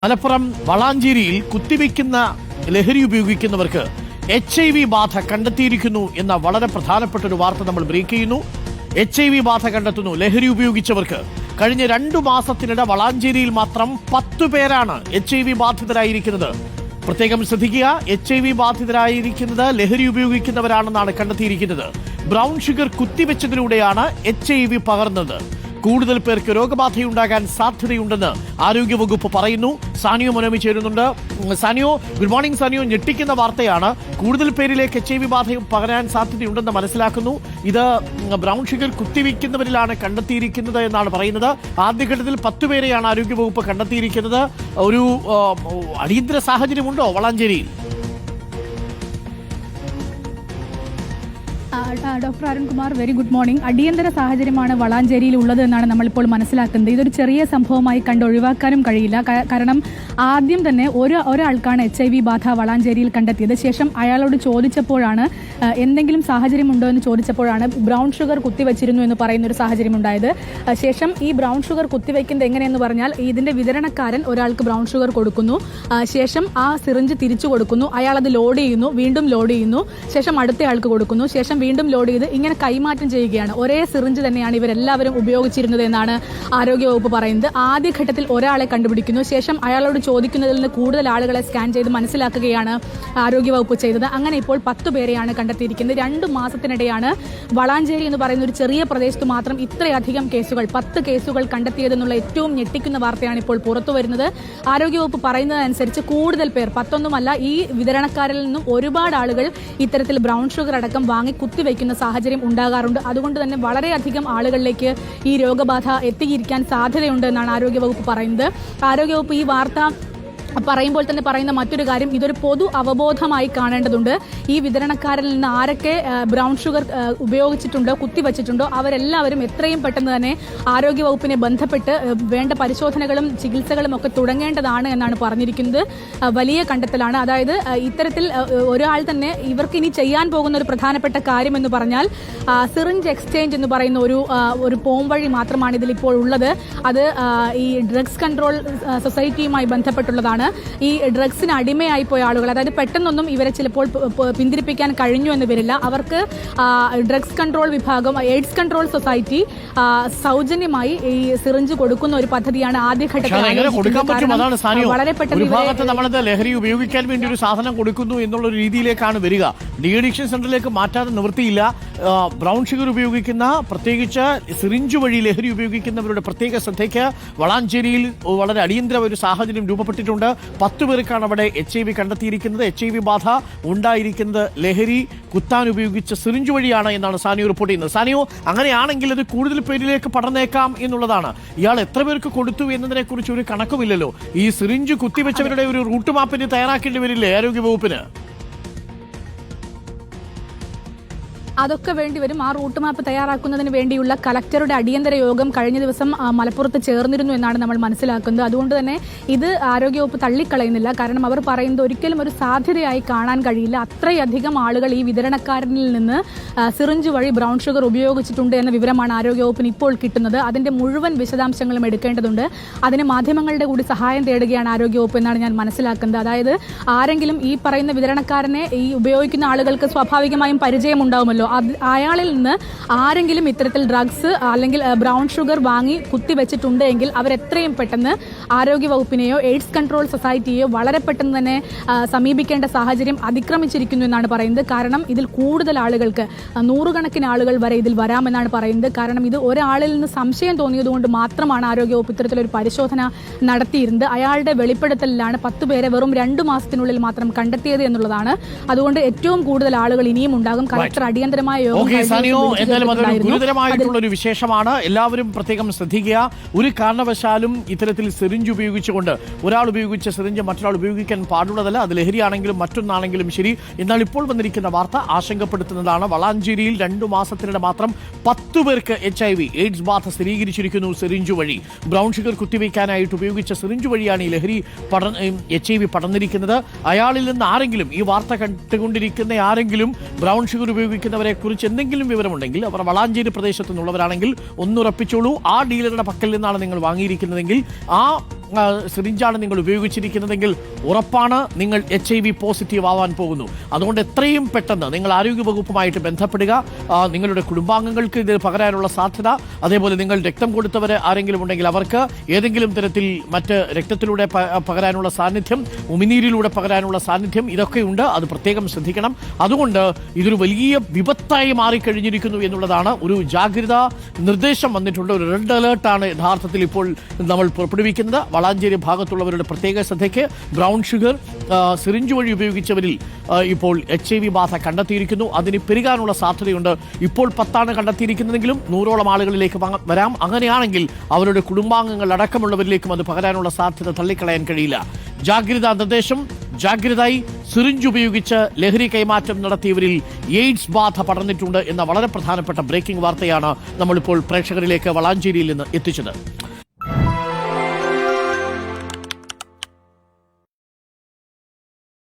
മലപ്പുറം വളാഞ്ചേരിയിൽ കുത്തിവെക്കുന്ന ലഹരി ഉപയോഗിക്കുന്നവർക്ക് HIV ബാധ കണ്ടെത്തിയിരിക്കുന്നു എന്ന വളരെ പ്രധാനപ്പെട്ട ഒരു വാർത്ത നമ്മൾ ബ്രേക്ക് ചെയ്യുന്നു. HIV ബാധ കണ്ടെത്തുന്നു. ലഹരി ഉപയോഗിച്ചവർക്ക് കഴിഞ്ഞ 2 മാസത്തിനിടെ വളാഞ്ചേരിയിൽ മാത്രം 10 പേരാണ് HIV ബാധിതരായിരിക്കുന്നത്. പ്രത്യേകം ശ്രദ്ധിക്കുക, HIV ബാധിതരായിരിക്കുന്നത് ലഹരി ഉപയോഗിക്കുന്നവരാണെന്നാണ് കണ്ടെത്തിയിരിക്കുന്നത്. ബ്രൗൺ ഷുഗർ കുത്തിവെച്ചതിലൂടെയാണ് HIV പകർന്നത്. കൂടുതൽ പേർക്ക് രോഗബാധയുണ്ടാകാൻ സാധ്യതയുണ്ടെന്ന് ആരോഗ്യവകുപ്പ് പറയുന്നു. സാനിയോ മനോമി ചേരുന്നുണ്ട്. Sanio, good morning. സാനിയോ, ഞെട്ടിക്കുന്ന വാർത്തയാണ്. കൂടുതൽ പേരിലേക്ക് HIV ബാധ പകരാൻ സാധ്യതയുണ്ടെന്ന് മനസ്സിലാക്കുന്നു. ഇത് ബ്രൗൺ ഷുഗർ കുത്തിവെക്കുന്നവരിലാണ് കണ്ടെത്തിയിരിക്കുന്നത് എന്നാണ് പറയുന്നത്. ആദ്യഘട്ടത്തിൽ 10 പേരെയാണ് ആരോഗ്യവകുപ്പ് കണ്ടെത്തിയിരിക്കുന്നത്. ഒരു അടിയന്തര സാഹചര്യമുണ്ടോ വളാഞ്ചേരിയിൽ? Doctor Arunkumar, very good morning. അടിയന്തര സാഹചര്യമാണ് വളാഞ്ചേരിയിൽ ഉള്ളത് എന്നാണ് നമ്മളിപ്പോൾ മനസ്സിലാക്കുന്നത്. ഇതൊരു ചെറിയ സംഭവമായി കണ്ട് ഒഴിവാക്കാനും കഴിയില്ല. കാരണം ആദ്യം തന്നെ ഒരാൾക്കാണ് HIV ബാധ വളാഞ്ചേരിയിൽ കണ്ടെത്തിയത്. ശേഷം അയാളോട് ചോദിച്ചപ്പോഴാണ് എന്തെങ്കിലും സാഹചര്യമുണ്ടോ എന്ന് ചോദിച്ചപ്പോഴാണ് ബ്രൗൺ ഷുഗർ കുത്തിവെച്ചിരുന്നു എന്ന് പറയുന്ന ഒരു സാഹചര്യം ഉണ്ടായത്. ശേഷം ഈ ബ്രൗൺ ഷുഗർ കുത്തിവെക്കുന്നത് എങ്ങനെയെന്ന് പറഞ്ഞാൽ, ഇതിന്റെ വിതരണക്കാരൻ ഒരാൾക്ക് ബ്രൗൺ ഷുഗർ കൊടുക്കുന്നു, ശേഷം ആ സിറിഞ്ച് തിരിച്ചു കൊടുക്കുന്നു, അയാൾ അത് ലോഡ് ചെയ്യുന്നു, വീണ്ടും ലോഡ് ചെയ്യുന്നു, ശേഷം അടുത്ത ആൾക്ക് കൊടുക്കുന്നു, ശേഷം വീണ്ടും ലോഡ് ചെയ്ത് ഇങ്ങനെ കൈമാറ്റം ചെയ്യുകയാണ്. ഒരേ സിറിഞ്ച് തന്നെയാണ് ഇവരെല്ലാവരും ഉപയോഗിച്ചിരുന്നത് എന്നാണ് ആരോഗ്യവകുപ്പ് പറയുന്നത്. ആദ്യഘട്ടത്തിൽ ഒരാളെ കണ്ടുപിടിക്കുന്നു, ശേഷം അയാളോട് ചോദിക്കുന്നതിൽ നിന്ന് കൂടുതൽ ആളുകളെ സ്കാൻ ചെയ്ത് മനസ്സിലാക്കുകയാണ് ആരോഗ്യവകുപ്പ് ചെയ്തത്. അങ്ങനെ ഇപ്പോൾ 10 പേരെയാണ് കണ്ടെത്തിയിരിക്കുന്നത്. 2 മാസത്തിനിടെയാണ് വളാഞ്ചേരി എന്ന് പറയുന്ന ഒരു ചെറിയ പ്രദേശത്ത് മാത്രം ഇത്രയധികം കേസുകൾ, 10 കേസുകൾ കണ്ടെത്തിയതെന്നുള്ള ഏറ്റവും ഞെട്ടിക്കുന്ന വാർത്തയാണ് ഇപ്പോൾ പുറത്തു വരുന്നത്. ആരോഗ്യവകുപ്പ് പറയുന്നതനുസരിച്ച് കൂടുതൽ പേർ, 10ഒന്നുമല്ല, ഈ വിതരണക്കാരിൽ നിന്നും ഒരുപാട് ആളുകൾ ഇത്തരത്തിൽ ബ്രൗൺ ഷുഗർ അടക്കം വാങ്ങി കുത്തിവെക്കുന്ന സാഹചര്യം ഉണ്ടാകാറുണ്ട്. അതുകൊണ്ട് തന്നെ വളരെയധികം ആളുകളിലേക്ക് ഈ രോഗബാധ എത്തിയിരിക്കാൻ സാധ്യതയുണ്ട് എന്നാണ് ആരോഗ്യവകുപ്പ് പറയുന്നത്. ആരോഗ്യവകുപ്പ് ഈ വാർത്ത പറയുമ്പോൾ തന്നെ പറയുന്ന മറ്റൊരു കാര്യം, ഇതൊരു പൊതു അവബോധമായി കാണേണ്ടതുണ്ട്. ഈ വിതരണക്കാരിൽ നിന്ന് ആരൊക്കെ ബ്രൗൺ ഷുഗർ ഉപയോഗിച്ചിട്ടുണ്ടോ, കുത്തിവച്ചിട്ടുണ്ടോ, അവരെല്ലാവരും എത്രയും പെട്ടെന്ന് തന്നെ ആരോഗ്യവകുപ്പിനെ ബന്ധപ്പെട്ട് വേണ്ട പരിശോധനകളും ചികിത്സകളും ഒക്കെ തുടങ്ങേണ്ടതാണ് എന്നാണ് പറഞ്ഞിരിക്കുന്നത്. വലിയ കണ്ടെത്തലാണ്. അതായത് ഇത്തരത്തിൽ ഒരാൾ തന്നെ ഇവർക്ക് ഇനി ചെയ്യാൻ പോകുന്ന ഒരു പ്രധാനപ്പെട്ട കാര്യം എന്ന് പറഞ്ഞാൽ, സിറിഞ്ച് എക്സ്ചേഞ്ച് എന്ന് പറയുന്ന ഒരു പോം വഴി മാത്രമാണ് ഇതിലിപ്പോൾ ഉള്ളത്. അത് ഈ ഡ്രഗ്സ് കൺട്രോൾ സൊസൈറ്റിയുമായി ബന്ധപ്പെട്ടുള്ളതാണ്. ഈ ഡ്രഗ്സിന് അടിമയായി പോയ ആളുകൾ, അതായത് പെട്ടെന്നൊന്നും ഇവരെ ചിലപ്പോൾ പിന്തിരിപ്പിക്കാൻ കഴിഞ്ഞു എന്ന് വരില്ല. അവർക്ക് ഡ്രഗ്സ് കൺട്രോൾ വിഭാഗം, എയ്ഡ്സ് കൺട്രോൾ സൊസൈറ്റി സൗജന്യമായി ഈ സിറിഞ്ച് കൊടുക്കുന്ന ഒരു പദ്ധതിയാണ് ആദ്യഘട്ടത്തിൽ. വളരെ പെട്ടെന്ന് ലഹരി ഉപയോഗിക്കാൻ വേണ്ടി ഒരു സാധനം കൊടുക്കുന്നു എന്നുള്ള രീതിയിലേക്കാണ് വരിക. ഡി അഡിക്ഷൻ സെന്ററിലേക്ക് മാറ്റാതെ നിവൃത്തിയില്ല. ബ്രൗൺ ഷുഗർ ഉപയോഗിക്കുന്ന, പ്രത്യേകിച്ച് സിറിഞ്ച് വഴി ലഹരി ഉപയോഗിക്കുന്നവരുടെ പ്രത്യേക ശ്രദ്ധയ്ക്ക് വളാഞ്ചേരിയിൽ വളരെ അടിയന്തര ഒരു സാഹചര്യം രൂപപ്പെട്ടിട്ടുണ്ട്. 10 പേർക്കാണ് അവിടെ HIV കണ്ടെത്തിയിരിക്കുന്നത്. HIV ബാധ ഉണ്ടായിരിക്കുന്നത് ലഹരി കുത്താൻ ഉപയോഗിച്ച സിറിഞ്ച് വഴിയാണ് എന്നാണ് സാനിയോ റിപ്പോർട്ട് ചെയ്യുന്നത്. സാനിയോ, അങ്ങനെയാണെങ്കിൽ അത് കൂടുതൽ പേരിലേക്ക് പടർന്നേക്കാം എന്നുള്ളതാണ്. ഇയാൾ എത്ര പേർക്ക് കൊടുത്തു എന്നതിനെ കുറിച്ച് ഒരു കണക്കുമില്ലല്ലോ. ഈ സിറിഞ്ച് കുത്തിവെച്ചവരുടെ ഒരു റൂട്ട് മാപ്പിന് തയ്യാറാക്കേണ്ടി വരില്ലേ ആരോഗ്യവകുപ്പിന്? അതൊക്കെ വേണ്ടിവരും. ആ റൂട്ട് മാപ്പ് തയ്യാറാക്കുന്നതിന് വേണ്ടിയുള്ള കലക്ടറുടെ അടിയന്തര യോഗം കഴിഞ്ഞ ദിവസം മലപ്പുറത്ത് ചേർന്നിരുന്നു എന്നാണ് നമ്മൾ മനസ്സിലാക്കുന്നത്. അതുകൊണ്ട് തന്നെ ഇത് ആരോഗ്യവകുപ്പ് തള്ളിക്കളയുന്നില്ല. കാരണം അവർ പറയുന്നത് ഒരിക്കലും ഒരു സാധ്യതയായി കാണാൻ കഴിയില്ല. അത്രയധികം ആളുകൾ ഈ വിതരണക്കാരനിൽ നിന്ന് സിറിഞ്ച് വഴി ബ്രൗൺ ഷുഗർ ഉപയോഗിച്ചിട്ടുണ്ട് എന്ന വിവരമാണ് ആരോഗ്യവകുപ്പിന് ഇപ്പോൾ കിട്ടുന്നത്. അതിന്റെ മുഴുവൻ വിശദാംശങ്ങളും എടുക്കേണ്ടതുണ്ട്. അതിന് മാധ്യമങ്ങളുടെ കൂടി സഹായം തേടുകയാണ് ആരോഗ്യവകുപ്പ് എന്നാണ് ഞാൻ മനസ്സിലാക്കുന്നത്. അതായത് ആരെങ്കിലും ഈ പറയുന്ന വിതരണക്കാരനെ ഈ ഉപയോഗിക്കുന്ന ആളുകൾക്ക് സ്വാഭാവികമായും പരിചയം ഉണ്ടാവുമല്ലോ. അയാളിൽ നിന്ന് ആരെങ്കിലും ഇത്തരത്തിൽ ഡ്രഗ്സ് അല്ലെങ്കിൽ ബ്രൗൺ ഷുഗർ വാങ്ങി കുത്തിവെച്ചിട്ടുണ്ട് എങ്കിൽ അവരെത്രയും പെട്ടെന്ന് ആരോഗ്യവകുപ്പിനെയോ എയ്ഡ്സ് കൺട്രോൾ സൊസൈറ്റിയെയോ വളരെ പെട്ടെന്ന് തന്നെ സമീപിക്കേണ്ട സാഹചര്യം അതിക്രമിച്ചിരിക്കുന്നു എന്നാണ് പറയുന്നത്. കാരണം ഇതിൽ കൂടുതൽ ആളുകൾക്ക്, 100 കണക്കിന് ആളുകൾ വരെ ഇതിൽ വരാമെന്നാണ് പറയുന്നത്. കാരണം ഇത് ഒരാളിൽ നിന്ന് സംശയം തോന്നിയതുകൊണ്ട് മാത്രമാണ് ആരോഗ്യവകുപ്പ് ഇത്തരത്തിലൊരു പരിശോധന നടത്തിയിരുന്നത്. അയാളുടെ വെളിപ്പെടുത്തലിലാണ് 10 പേരെ വെറും 2 മാസത്തിനുള്ളിൽ മാത്രം കണ്ടെത്തിയത് എന്നുള്ളതാണ്. അതുകൊണ്ട് ഏറ്റവും കൂടുതൽ ആളുകൾ ഇനിയും ഉണ്ടാകും. കളക്ടർ അടിയന്തരമായ ഗുരുതരമായിട്ടുള്ള ഒരു വിശേഷമാണ്. എല്ലാവരും പ്രത്യേകം ശ്രദ്ധിക്കുക. ഒരു കാരണവശാലും ഇത്തരത്തിൽ സിറിഞ്ച് ഉപയോഗിച്ചുകൊണ്ട്, ഒരാൾ ഉപയോഗിച്ച സിറിഞ്ച് മറ്റൊരാൾ ഉപയോഗിക്കാൻ പാടുള്ളതല്ല. അത് ലഹരിയാണെങ്കിലും മറ്റൊന്നാണെങ്കിലും ശരി. എന്നാൽ ഇപ്പോൾ വന്നിരിക്കുന്ന വാർത്ത ആശങ്കപ്പെടുത്തുന്നതാണ്. വളാഞ്ചേരിയിൽ 2 മാസത്തിനിടെ മാത്രം 10 പേർക്ക് HIV എയ്ഡ്സ് ബാധ സ്ഥിരീകരിച്ചിരിക്കുന്നു. സിറിഞ്ച് വഴി ബ്രൗൺ ഷുഗർ കുത്തിവയ്ക്കാനായിട്ട് ഉപയോഗിച്ച സിറിഞ്ച് വഴിയാണ് ഈ ലഹരി HIV പടർന്നിരിക്കുന്നത്. അയാളിൽ നിന്ന് ആരെങ്കിലും, ഈ വാർത്ത കണ്ടുകൊണ്ടിരിക്കുന്ന ആരെങ്കിലും ബ്രൗൺ ഷുഗർ ഉപയോഗിക്കുന്നവരെ കുറിച്ച് എന്തെങ്കിലും വിവരമുണ്ടെങ്കിൽ അവർ വളാഞ്ചേരി പ്രദേശത്തു നിന്നുള്ളവരാണെങ്കിൽ ഒന്നുറപ്പിച്ചോളൂ. ആ ഡീലറുടെ പക്കൽ നിന്നാണ് നിങ്ങൾ വാങ്ങിയിരിക്കുന്നതെങ്കിൽ, ആ സിറിഞ്ചാണ് നിങ്ങൾ ഉപയോഗിച്ചിരിക്കുന്നതെങ്കിൽ ഉറപ്പാണ് നിങ്ങൾ HIV പോസിറ്റീവ് ആവാൻ പോകുന്നു. അതുകൊണ്ട് എത്രയും പെട്ടെന്ന് നിങ്ങൾ ആരോഗ്യവകുപ്പുമായിട്ട് ബന്ധപ്പെടുക. നിങ്ങളുടെ കുടുംബാംഗങ്ങൾക്ക് ഇത് പകരാനുള്ള സാധ്യത, അതേപോലെ നിങ്ങൾ രക്തം കൊടുത്തവർ ആരെങ്കിലും ഉണ്ടെങ്കിൽ അവർക്ക് ഏതെങ്കിലും തരത്തിൽ മറ്റ് രക്തത്തിലൂടെ പകരാനുള്ള സാന്നിധ്യം, ഉമിനീരിലൂടെ പകരാനുള്ള സാന്നിധ്യം ഇതൊക്കെയുണ്ട്. അത് പ്രത്യേകം ശ്രദ്ധിക്കണം. അതുകൊണ്ട് ഇതൊരു വലിയ വിപത്തായി മാറിക്കഴിഞ്ഞിരിക്കുന്നു എന്നുള്ളതാണ്. ഒരു ജാഗ്രതാ നിർദ്ദേശം വന്നിട്ടുണ്ട്. ഒരു റെഡ് അലേർട്ടാണ് യഥാർത്ഥത്തിൽ ഇപ്പോൾ നമ്മൾ പുറപ്പെടുവിക്കുന്നത്. വളാഞ്ചേരി ഭാഗത്തുള്ളവരുടെ പ്രത്യേക ശ്രദ്ധയ്ക്ക് ബ്രൗൺ ഷുഗർ സിറിഞ്ച് വഴി ഉപയോഗിച്ചവരിൽ ഇപ്പോൾ HIV ബാധ കണ്ടെത്തിയിരിക്കുന്നു. അതിന് പെരുകാനുള്ള സാധ്യതയുണ്ട്. ഇപ്പോൾ 10 കണ്ടെത്തിയിരിക്കുന്നതെങ്കിലും 100ഓളം ആളുകളിലേക്ക് വരാം. അങ്ങനെയാണെങ്കിൽ അവരുടെ കുടുംബാംഗങ്ങൾ അടക്കമുള്ളവരിലേക്കും അത് പകരാനുള്ള സാധ്യത തള്ളിക്കളയാൻ കഴിയില്ല. ജാഗ്രതാ നിർദ്ദേശം, ജാഗ്രതയായി. സിറിഞ്ച് ഉപയോഗിച്ച് ലഹരി കൈമാറ്റം നടത്തിയവരിൽ എയ്ഡ്സ് ബാധ പടർന്നിട്ടുണ്ട് എന്ന വളരെ പ്രധാനപ്പെട്ട ബ്രേക്കിംഗ് വാർത്തയാണ് നമ്മളിപ്പോൾ പ്രേക്ഷകരിലേക്ക് വളാഞ്ചേരിയിൽ നിന്ന് എത്തിച്ചത്.